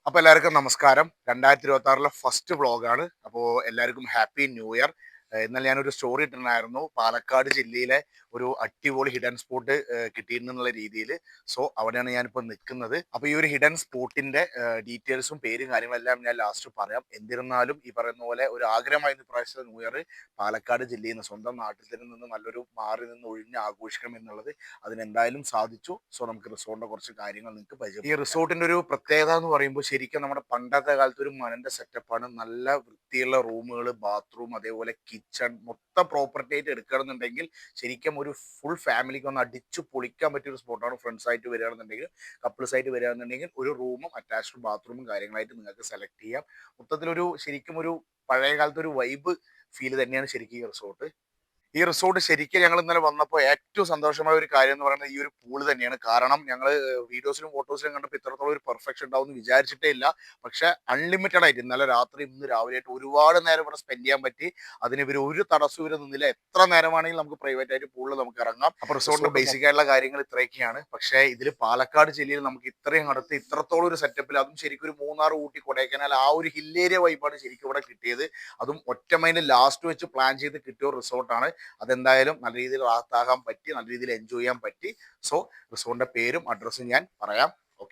അപ്പോൾ എല്ലാവർക്കും നമസ്കാരം. 2026 ഫസ്റ്റ് വ്ളോഗാണ്. അപ്പോൾ എല്ലാവർക്കും ഹാപ്പി ന്യൂ ഇയർ. ഇന്നലെ ഞാനൊരു സ്റ്റോറി ഇട്ടിട്ടുണ്ടായിരുന്നു. പാലക്കാട് ജില്ലയിലെ ഒരു അടിപൊളി ഹിഡൻ സ്പോട്ട് കിട്ടിയിരുന്നുള്ള രീതിയിൽ. സോ അവിടെയാണ് ഞാനിപ്പോൾ നിൽക്കുന്നത്. അപ്പോൾ ഈ ഒരു ഹിഡൻ സ്പോട്ടിന്റെ ഡീറ്റെയിൽസും പേരും കാര്യങ്ങളെല്ലാം ഞാൻ ലാസ്റ്റ് പറയാം. എന്നിരുന്നാലും ഈ പറയുന്ന പോലെ ഒരു ആഗ്രഹമായിരുന്നു ഇപ്രാവശ്യത്തെ ന്യൂ ഇയർ പാലക്കാട് ജില്ലയിൽ നിന്ന് സ്വന്തം നാട്ടിൽ തന്നെ നിന്ന് നല്ലൊരു മാറി നിന്ന് ഒഴിഞ്ഞ് ആഘോഷിക്കണം എന്നുള്ളത്. അതിനെന്തായാലും സാധിച്ചു. സോ നമുക്ക് റിസോർട്ടിന്റെ കുറച്ച് കാര്യങ്ങൾ നിങ്ങൾക്ക് പരിചയം. ഈ റിസോർട്ടിന്റെ ഒരു പ്രത്യേകത എന്ന് പറയുമ്പോൾ ശരിക്കും നമ്മുടെ പണ്ടത്തെ കാലത്ത് ഒരു മണന്റെ സെറ്റപ്പാണ്. നല്ല വൃത്തിയുള്ള റൂമുകൾ, ബാത്റൂം, അതേപോലെ കിച്ചൺ മൊത്തം പ്രോപ്പർട്ടി ആയിട്ട് എടുക്കണമെന്നുണ്ടെങ്കിൽ ശരിക്കും ഒരു ഫുൾ ഫാമിലിക്ക് ഒന്ന് അടിച്ചു പൊളിക്കാൻ പറ്റിയ ഒരു സ്പോട്ടാണ്. ഫ്രണ്ട്സ് ആയിട്ട് വരികയാണെന്നുണ്ടെങ്കിൽ, കപ്പിൾസ് ആയിട്ട് വരികയാണെന്നുണ്ടെങ്കിൽ ഒരു റൂമും അറ്റാച്ച്ഡ് ബാത്റൂമും കാര്യങ്ങളായിട്ട് നിങ്ങൾക്ക് സെലക്ട് ചെയ്യാം. മൊത്തത്തിലൊരു ശരിക്കും ഒരു പഴയ കാലത്ത് ഒരു വൈബ് ഫീൽ തന്നെയാണ് ശരിക്കും ഈ റിസോർട്ട്. ഈ റിസോർട്ട് ശരിക്കും ഞങ്ങൾ ഇന്നലെ വന്നപ്പോൾ ഏറ്റവും സന്തോഷമായ ഒരു കാര്യം എന്ന് പറയുന്നത് ഈ ഒരു പൂള് തന്നെയാണ്. കാരണം ഞങ്ങൾ വീഡിയോസിലും ഫോട്ടോസിലും കണ്ടപ്പോൾ ഇത്രത്തോളം ഒരു പെർഫെക്ഷൻ ഉണ്ടാവും എന്ന് വിചാരിച്ചിട്ടേ ഇല്ല. പക്ഷെ അൺലിമിറ്റഡ് ആയിട്ട് ഇന്നലെ രാത്രി ഇന്ന് രാവിലെ ആയിട്ട് ഒരുപാട് നേരം ഇവിടെ സ്പെൻഡ് ചെയ്യാൻ പറ്റി. അതിന് ഇവർ ഒരു തടസ്സവും ഇവർ നിന്നില്ല. എത്ര നേരമാണെങ്കിലും നമുക്ക് പ്രൈവറ്റ് ആയിട്ട് പൂളിൽ നമുക്ക് ഇറങ്ങാം. അപ്പോൾ റിസോർട്ടിന്റെ ബേസിക് ആയിട്ടുള്ള കാര്യങ്ങൾ ഇത്രയൊക്കെയാണ്. പക്ഷേ ഇതിൽ പാലക്കാട് ജില്ലയിൽ നമുക്ക് ഇത്രയും അടുത്ത് ഇത്രത്തോളം ഒരു സെറ്റപ്പിൽ, അതും ശരിക്കും ഒരു മൂന്നാർ, ഊട്ടി, കൊടൈക്കനാൽ ആ ഒരു ഹിൽ ഏരിയ വൈബാണ് ശരിക്കും ഇവിടെ കിട്ടിയത്. അതും ഒറ്റ മൈൻഡ് ലാസ്റ്റ് വെച്ച് പ്ലാൻ ചെയ്ത് കിട്ടിയ ഒരു റിസോർട്ടാണ്. അതെന്തായാലും നല്ല രീതിയിൽ റാത്താകാൻ പറ്റി, നല്ല രീതിയിൽ എൻജോയ് ചെയ്യാൻ പറ്റി. സോ റിസോർട്ടിന്റെ പേരും അഡ്രസ്സും ഞാൻ പറയാം.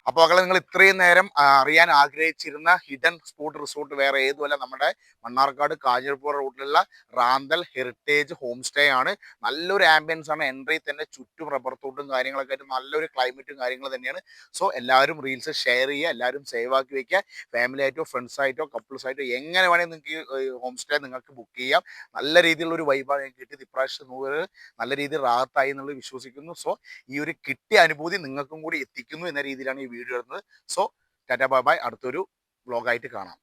അപ്പോൾ മക്കളെ, നിങ്ങൾ ഇത്രയും നേരം അറിയാൻ ആഗ്രഹിച്ചിരുന്ന ഹിഡൻ സ്പോട്ട് റിസോർട്ട് വേറെ ഏതുമല്ല, നമ്മുടെ മണ്ണാർക്കാട് കാഞ്ഞിരപ്പുഴ റൂട്ടിലുള്ള റാന്തൽ ഹെറിറ്റേജ് ഹോം സ്റ്റേ ആണ്. നല്ലൊരു ആംബിയൻസ് ആണ്. എൻട്രി തന്നെ ചുറ്റും റബ്ബർ തോട്ടും കാര്യങ്ങളൊക്കെ ആയിട്ട് നല്ലൊരു ക്ലൈമറ്റും കാര്യങ്ങളും തന്നെയാണ്. സോ എല്ലാവരും റീൽസ് ഷെയർ ചെയ്യുക, എല്ലാവരും സേവ് ആക്കി വെക്കുക. ഫാമിലി ആയിട്ടോ ഫ്രണ്ട്സ് ആയിട്ടോ കപ്പിൾസ് ആയിട്ടോ എങ്ങനെ വേണമെങ്കിൽ നിങ്ങൾക്ക് ഈ ഹോം സ്റ്റേ നിങ്ങൾക്ക് ബുക്ക് ചെയ്യാം. നല്ല രീതിയിലുള്ള ഒരു വൈബാണ് എനിക്ക് കിട്ടിയത്. ഇപ്രാവശ്യം നല്ല രീതിയിൽ റാഹത്തായി എന്നുള്ളത് വിശ്വസിക്കുന്നു. സോ ഈ ഒരു കിട്ടിയ അനുഭൂതി നിങ്ങൾക്കും കൂടി എത്തിക്കുന്നു എന്ന രീതിയിലാണ് ഈ വീഡിയോ ഇടുന്നത്. So tata bye bye. അടുത്തൊരു വ്ളോഗായിട്ട് കാണാം.